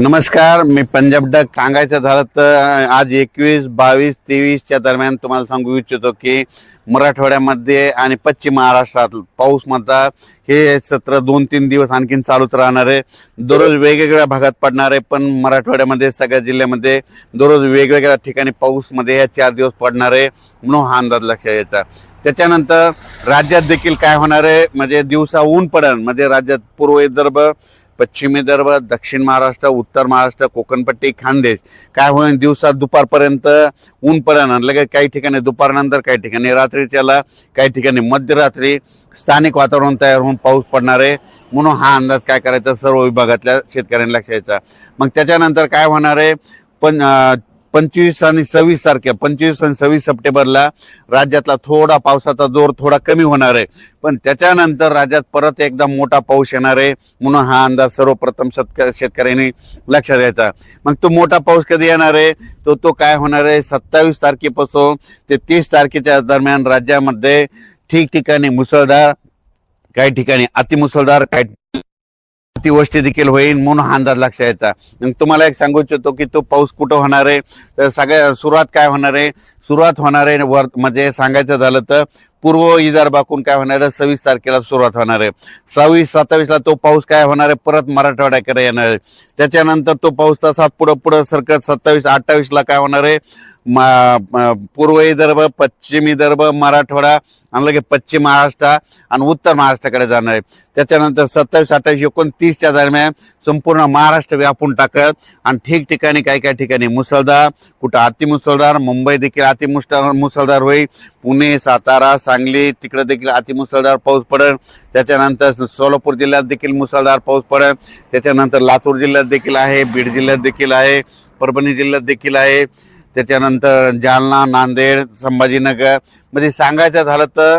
नमस्कार, मी पंजाब डक. सांगायचं झालं तर आज 21, 22, 23च्या दरम्यान तुम्हाला सांगू इच्छितो की मराठवाड्यामध्ये आणि पश्चिम महाराष्ट्रात पाऊस मात्र हे सत्र 2-3 दिवस आणखीन चालूच राहणार आहे. दररोज वेगवेगळ्या भागात पडणार आहे, पण मराठवाड्यामध्ये सगळ्या जिल्ह्यामध्ये दररोज वेगवेगळ्या ठिकाणी पाऊस मध्ये या 4 दिवस पडणार आहे म्हणून हा अंदाज लक्षात यायचा. त्याच्यानंतर राज्यात देखील काय होणार आहे, म्हणजे दिवसा ऊन पडन, म्हणजे राज्यात पूर्व विदर्भ, पश्चिम विदर्भ, दक्षिण महाराष्ट्र, उत्तर महाराष्ट्र, कोकणपट्टी, खानदेश काय होईल, दिवसात दुपारपर्यंत ऊन पडणार, लगेच काही ठिकाणी दुपारनंतर, काही ठिकाणी रात्रीच्याला, काही ठिकाणी मध्यरात्री स्थानिक वातावरण तयार होऊन पाऊस पडणार आहे म्हणून हा अंदाज काय करायचा सर्व विभागातल्या शेतकऱ्यांना लक्षात यायचा. मग त्याच्यानंतर काय होणार आहे, पण 25 आणि 26 तारखे 25 आणि 26 सप्टेंबरला राज्यातला थोडा पावसाचा जोर थोडा कमी होणार आहे, पण त्याच्यानंतर राज्यात परत एकदा मोठा पाऊस येणार आहे म्हणून हा अंदाज सर्वप्रथम शेतकऱ्यांनी लक्षात द्यायचा. मग तो मोठा पाऊस कधी येणार आहे, तो काय होणार आहे, 27 तारखेपासून ते 30 तारखेच्या दरम्यान राज्यामध्ये ठिकठिकाणी मुसळधार, काही ठिकाणी अतिमुसळधार, काही अतिवृष्टी देखील होईल म्हणून हा अंदाज लक्षात यायचा. मग तुम्हाला एक सांगू इच्छितो की तो पाऊस कुठं होणार आहे, तर सगळ्या सुरुवात काय होणार आहे, सुरुवात होणार आहे म्हणजे सांगायचं झालं तर पूर्व विदर्भातून काय होणार आहे, 26 तारखेला सुरुवात होणार आहे. 26-27ला तो पाऊस काय होणार आहे, परत मराठवाड्याकडे येणार आहे. त्याच्यानंतर तो पाऊस तसा पुढं सरकत 27-28ला काय होणार आहे, पूर्व विदर्भ, पश्चिम विदर्भ, मराठवाडा आणि लगे पश्चिम महाराष्ट्र आणि उत्तर महाराष्ट्राकडे जाणार आहे. त्याच्यानंतर 27, 28, 29च्या दरम्यान संपूर्ण महाराष्ट्र व्यापून टाकत आणि ठिकठिकाणी काही ठिकाणी मुसळधार, कुठं अतिमुसळधार, मुंबई देखील मुसळधार होईल, पुणे, सातारा, सांगली तिकडे देखील अतिमुसळधार पाऊस पडेल. त्याच्यानंतर सोलापूर जिल्ह्यात देखील मुसळधार पाऊस पडेल. त्याच्यानंतर लातूर जिल्ह्यात देखील आहे, बीड जिल्ह्यात देखील आहे, परभणी जिल्ह्यात देखील आहे. त्याच्यानंतर जालना, नांदेड, संभाजीनगर, म्हणजे सांगायचं झालं तर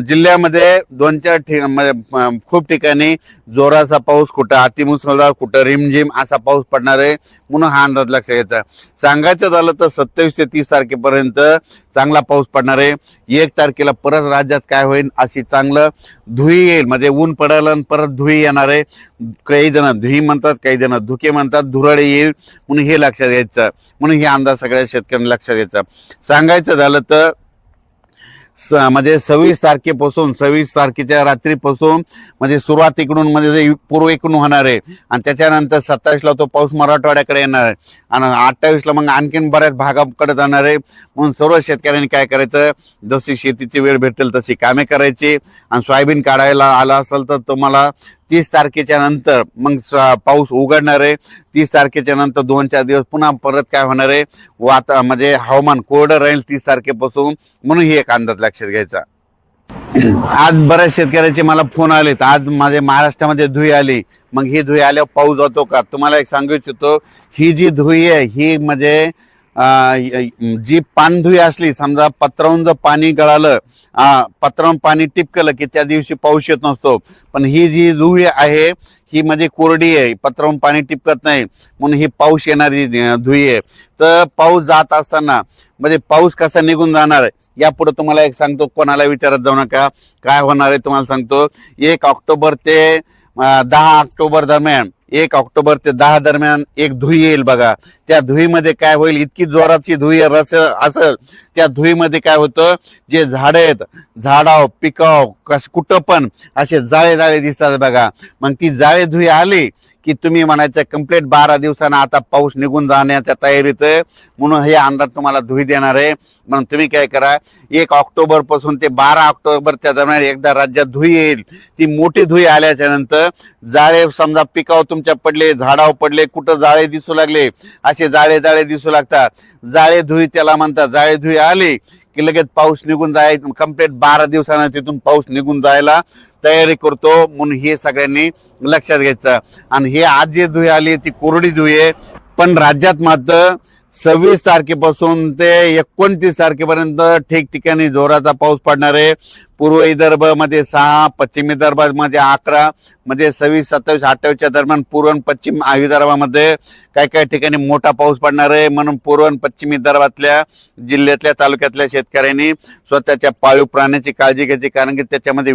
जिल्ह्यामध्ये 2-4 म्हणजे खूप ठिकाणी जोराचा पाऊस, कुठं अतिमुसळधार, कुठं रिमझिम असा पाऊस पडणार आहे म्हणून हा अंदाज लक्षात घ्यायचा. सांगायचं झालं तर 27 ते 30 तारखेपर्यंत चांगला पाऊस पडणार आहे. 1 तारखेला परत राज्यात काय होईल, अशी चांगलं धुई येईल, म्हणजे ऊन पडायला परत धुई येणार आहे. काही जण धुई म्हणतात, काही जण धुके म्हणतात, धुरळे येईल म्हणून हे लक्षात घ्यायचं. म्हणून हे अंदाज सगळ्या शेतकऱ्यांना लक्षात घ्यायचा. सांगायचं झालं तर म्हणजे 26 तारखेपासून 26 तारखेच्या रात्रीपासून म्हणजे सुरुवातीकडून म्हणजे पूर्वेकडून होणार आहे आणि त्याच्यानंतर 27ला तो पाऊस मराठवाड्याकडे येणार आहे आणि 28ला मग आणखीन बऱ्याच भागाकडे जाणार आहे. म्हणून सर्व शेतकऱ्यांनी काय करायचं, जशी शेतीची वेळ भेटेल तशी कामे करायची आणि सोयाबीन काढायला आला असेल तर तुम्हाला 30 तारखेच्या नंतर मग पाऊस उघडणार आहे. 30 तारखेच्या नंतर 2-4 दिवस पुन्हा परत काय होणार आहे, म्हणजे हवामान कोरडं राहील 30 तारखेपासून म्हणून ही एक अंदाज लक्षात घ्यायचा. आज बऱ्याच शेतकऱ्याचे मला फोन आले, आज माझ्या महाराष्ट्रामध्ये धुई आली, मग ही धुई आल्यावर पाऊस जातो का. तुम्हाला एक सांगू इच्छितो, ही जी धुई आहे ही म्हणजे जी पानधुई असली, समजा पत्रावून जर पाणी गळालं, पत्रावून पाणी टिपकलं की त्या दिवशी पाऊस येत नसतो, पण ही जी धुई आहे ही म्हणजे कोरडी आहे, पत्रावून पाणी टिपकत नाही म्हणून ही पाऊस येणारी धुई आहे. तर पाऊस जात असताना म्हणजे पाऊस कसा निघून जाणार यापुढे तुम्हाला एक सांगतो, कोणाला विचारत जाऊ नका, काय होणार आहे तुम्हाला सांगतो. 1 ऑक्टोबर ते 10 ऑक्टोबर दरम्यान, 1 ऑक्टोबर ते 10 दरम्यान एक धुई येईल बघा. त्या धुईमध्ये काय होईल, इतकी जोराची धुई असेल, त्या धुईमध्ये काय होतं, जे झाडं आहेत, झाडाव पिकाव कुठं पण असे जाळे जाळे दिसतात बघा. मग ती जाळे धुई आली की तुम्ही म्हणायचं कंप्लीट 12 दिवसांना आता पाऊस निघून जाण्याच्या तयारीत आहे म्हणून हे अंदाज तुम्हाला धुई देणार आहे. म्हणून तुम्ही काय करा, 1 ऑक्टोबर पासून ते 12 ऑक्टोबरच्या दरम्यान एकदा राज्यात धुई येईल. ती मोठी धुई आल्याच्या नंतर जाळे समजा पिकाव तुमच्या पडले, झाडावर पडले, कुठं जाळे दिसू लागले, असे जाळे जाळे दिसू लागतात, जाळे धुई त्याला म्हणतात. जाळे धुई आली की लगेच पाऊस निघून जायचं, कंप्लीट 12 दिवसांना तिथून पाऊस निघून जायला तयारी करतो म्हणून हे सगळ्यांनी लक्षात घ्यायचं. आणि हे आज जी धुई आली ती कोरडी धुई आहे, पण राज्यात मात्र 26 तारखेपासून ते 29 तारखेपर्यंत ठिकठिकाणी जोराचा पाऊस पडणार आहे. पूर्व विदर्भ मध्ये 6, पश्चिम विदर्भामध्ये 11, म्हणजे 26, 27, 28च्या दरम्यान पूर्व आणि पश्चिम विदर्भामध्ये काही ठिकाणी मोठा पाऊस पडणार आहे. म्हणून पूर्व आणि पश्चिम विदर्भातल्या जिल्ह्यातल्या तालुक्यातल्या शेतकऱ्यांनी स्वतःच्या पाळीव प्राण्याची काळजी घ्यायची, कारण की त्याच्यामध्ये